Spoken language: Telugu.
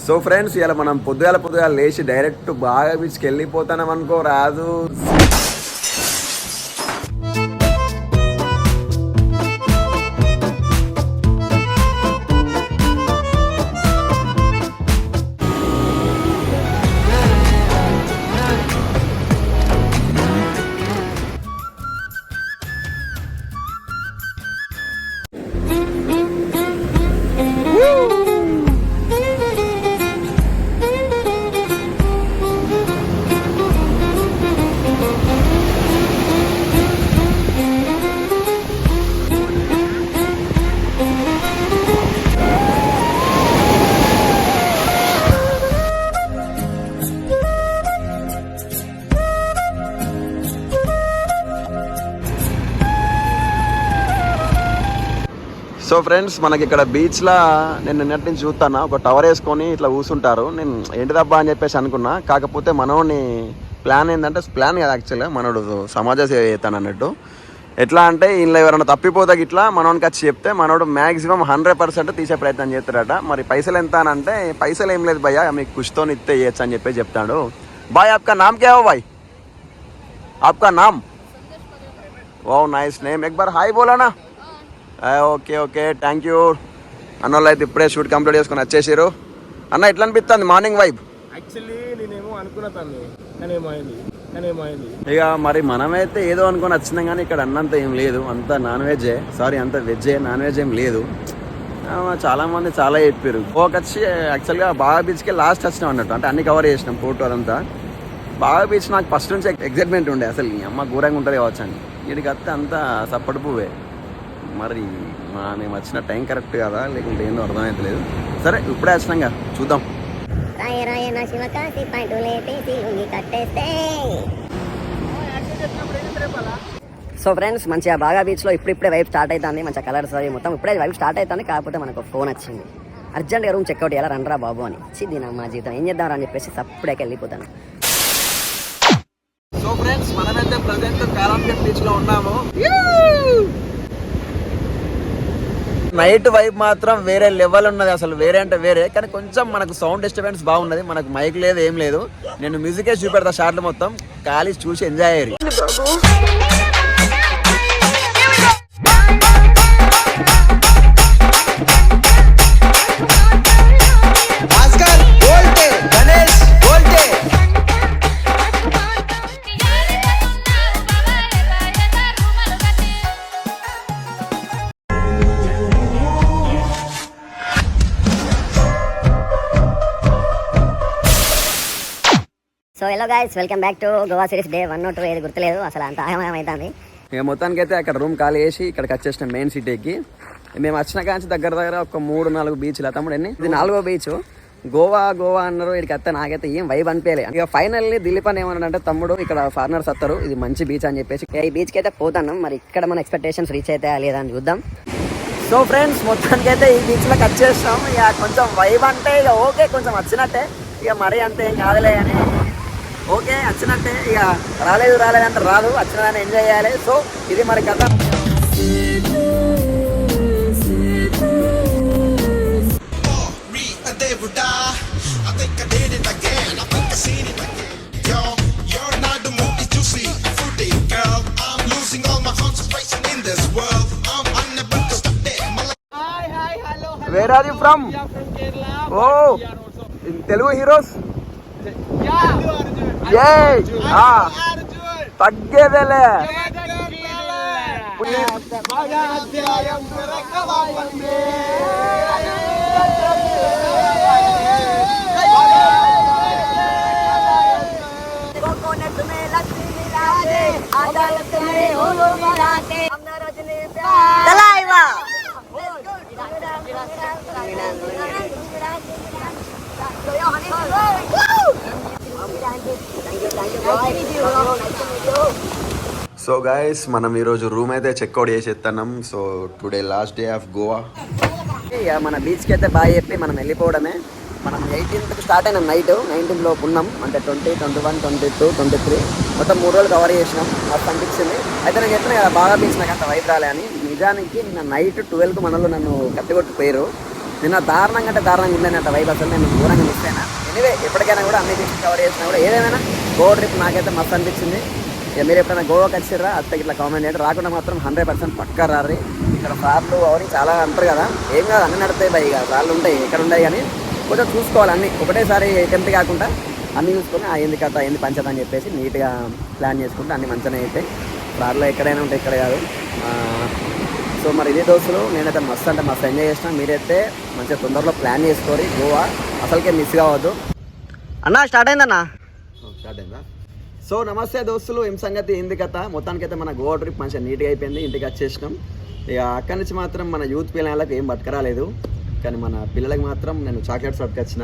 సో ఫ్రెండ్స్, ఇలా మనం పొద్దుగాల లేచి డైరెక్ట్ బాగా బీచ్కి వెళ్ళిపోతాం అనుకో రాదు. సో ఫ్రెండ్స్, మనకి ఇక్కడ బీచ్లో నేను నిన్నటి నుంచి చూస్తాను, ఒక టవర్ వేసుకొని ఇట్లా కూర్చుంటారు. నేను ఏంటిదబ్బా అని చెప్పేసి అనుకున్నా. కాకపోతే మనోడిని ప్లాన్ ఏంటంటే, ప్లాన్ కదా యాక్చువల్గా, మనోడు సమాజ సేవ చేస్తాను అన్నట్టు. ఎట్లా అంటే ఇంట్లో ఎవరైనా తప్పిపోతే ఇట్లా మనోడికి వచ్చి చెప్తే మనోడు మ్యాక్సిమం 100% తీసే ప్రయత్నం చేస్తాడట. మరి పైసలు ఎంత అని అంటే, పైసలు ఏం లేదు భయ్యా, మీకు కుష్తో ఇస్తే ఇవ్వచ్చు అని చెప్పి చెప్తాడు. బాయ్, ఆప్కా నామ్ క్యా హో బాయ్? ఆప్కా నామ్? ఓ నైస్ నేమ్, ఎక్ బార్ హాయ్ బోలానా? Okay okay, thank you. అన్నోళ్ళు అయితే ఇప్పుడే షూట్ కంప్లీట్ చేసుకుని వచ్చేసారు. అన్న ఎట్లా అనిపిస్తుంది మార్నింగ్ వైబ్? యాక్చువల్లీ నేనేమో అనుకున్నాను, ఇక మరి మనమైతే ఏదో అనుకొని వచ్చినాం, కానీ ఇక్కడ అన్నంత ఏం లేదు, అంతా నాన్ వెజ్జే. సారీ, అంత వెజ్జే, నాన్ వెజ్ ఏం లేదు. చాలా మంది చాలా చెప్పారు. వచ్చి యాక్చువల్గా బాగా బీచ్కి లాస్ట్ వచ్చినాం అన్నట్టు, అంటే అన్ని కవర్ చేసినాం ఫోటో అదంతా. బాగా బీచ్ నాకు ఫస్ట్ నుంచి ఎగ్జైట్మెంట్ ఉండే, అసలు ఈ అమ్మ ఘోరంగా ఉంటుంది కావచ్చు అని. వీడికి వస్తే అంతా సప్పటి పువ్వే. మరి మేము వచ్చిన టైం కరెక్ట్ కదా, లేకుంటే ఏందో అర్థమవుతలేదు. సరే, ఇప్పుడే వచ్చినాక చూద్దాం. సో ఫ్రెండ్స్, మంచిగా బాగా బీచ్లో ఇప్పుడే వైపు స్టార్ట్ అవుతుంది. మంచిగా కలర్స్ అవి మొత్తం ఇప్పుడే వైపు స్టార్ట్ అవుతుంది. కాకపోతే మనకు ఫోన్ వచ్చింది, అర్జెంట్గా రూమ్ చెక్అవుట్ చేయాలి, రండ్రా బాబు అని. చిన్న మా జీవితం ఏం చేద్దాం అని చెప్పేసి అప్పుడేకి వెళ్ళిపోతాను. సో ఫ్రెండ్స్, మనమైతే ప్రజెంట్ కారంగట్ బీచ్లో ఉన్నాము. నైట్ వైబ్ మాత్రం వేరే లెవెల్ ఉన్నది, అసలు వేరే అంటే వేరే. కానీ కొంచెం మనకు సౌండ్ డిస్టర్బెన్స్ బాగున్నది. మనకు మైక్ లేదు, ఏం లేదు. నేను మ్యూజికే చూపెడతా షార్ట్లు మొత్తం, ఖాళీ చూసి ఎంజాయ్ అయ్యారు. So hello guys, welcome back to Goa series day 1 or 2, ఏది గుర్తులేదు, అసలు అంత ఆయామయం అవుతుంది. ఇక మొత్తానికి అయితే అక్కడ రూమ్ ఖాళీ చేసి ఇక్కడికి వచ్చేసిన మెయిన్ సిటీకి. మేము వచ్చిన కాంచి దగ్గర ఒక 3-4 బీచ్లు. తమ్ముడు ఎన్ని? ఇది 4వ బీచ్. గోవా అన్నారు. ఇక్కడికి వస్తే నాకైతే ఏం వైబ్ అనిపించలే. ఇక ఫైనల్లీ దిలీప్ అని ఏమన్నాడంటే, తమ్ముడు ఇక్కడ ఫారినర్స్ వస్తారు, ఇది మంచి బీచ్ అని చెప్పేసి ఈ బీచ్కి అయితే పోతాను. మరి ఇక్కడ మన ఎక్స్పెక్టేషన్స్ రీచ్ అయితే లేదా అని చూద్దాం. సో ఫ్రెండ్స్, మొత్తానికి అయితే ఈ బీచ్లోకి వచ్చేస్తాం. ఇక కొంచెం వైబ్ అంటే ఇక ఓకే, కొంచెం వచ్చినట్టే, ఇక మరీ అంతే ఏం కాదులే అని. ఓకే, వచ్చినట్టే, ఇక రాలేదు అంటే రాదు, వచ్చినదాన్ని ఎంజాయ్ చేయాలి. సో ఇది మరి కథ. Where are you from? Oh, Telugu heroes. తగ్గేదేలే. సో గైస్, మనం ఈరోజు రూమ్ అయితే చెక్అవుట్ చేసేస్తున్నాం. So today last day of Goa. ఇక మన బీచ్కి అయితే బాగా చెప్పి మనం వెళ్ళిపోవడమే. మనం 18th స్టార్ట్ అయినాం, నైట్ 19th లోపు ఉన్నాం. అంటే 20, 21, 22, 23 మొత్తం 3 రోజులు కవర్ చేసినాం. మాకు అనిపించింది. అయితే నేను చెప్పిన కదా బాగా బీచ్ నాకు అంత వైపు రాలే అని. నిజానికి నిన్న నైట్ 12కి మనలో నన్ను కత్తికొట్టిపోయారు. నిన్న దారుణంగా అంటే దారుణంగా ఉందన్నట్ట వైబ్ అసలు నేను దూరంగా మిస్ అయినా. ఎనివే ఎప్పటికైనా కూడా అన్ని బీచ్ కవర్ చేసినా కూడా ఏదేమైనా గోవా ట్రిప్ నాకైతే మస్తు అనిపించింది. ఇక మీరు ఎప్పుడైనా గోవాకి వచ్చిర్రా అత్తకి ఇట్లా కామెంట్ చేయండి. రాకుండా మాత్రం 100% పక్కా రారి. ఇక్కడ ఫ్రాడ్లు అవన్నీ చాలా అంటారు కదా, ఏం కాదు అన్నీ నడుతాయి బై. ఇక ఫ్రాడ్లు ఉంటాయి ఎక్కడ ఉంటాయి కానీ కొంచెం చూసుకోవాలి అన్నీ ఒకటేసారి అటెంప్ట్ కాకుండా అన్నీ చూసుకొని ఏంది కథ ఏంది పంచత అని చెప్పేసి నీట్గా ప్లాన్ చేసుకుంటే అన్ని మంచిగానే అవుతాయి. ఫ్రాడ్లో ఎక్కడైనా ఉంటాయి ఇక్కడ కాదు. సో మరి ఇదే దోస్తులు నేనైతే మస్తు అంటే మస్తు ఎంజాయ్ చేసిన. మీరైతే మంచిగా తొందరలో ప్లాన్ చేసుకోరి గోవా, అసలుకే మిస్ కావద్దు. అన్నా స్టార్ట్ అయిందన్నా. స్టార్ట్ అయిందా? సో నమస్తే దోస్తులు, ఏం సంగతి ఏంది కథ? మొత్తానికైతే మన గోవా ట్రిప్ మంచిగా నీట్గా అయిపోయింది, ఇంటికి వచ్చేసినాం. ఇక అక్కడి నుంచి మాత్రం మన యూత్ పిల్లలకు ఏం పట్టుకురాలేదు, కానీ మన పిల్లలకి మాత్రం నేను చాక్లెట్స్ పట్టుకొచ్చిన.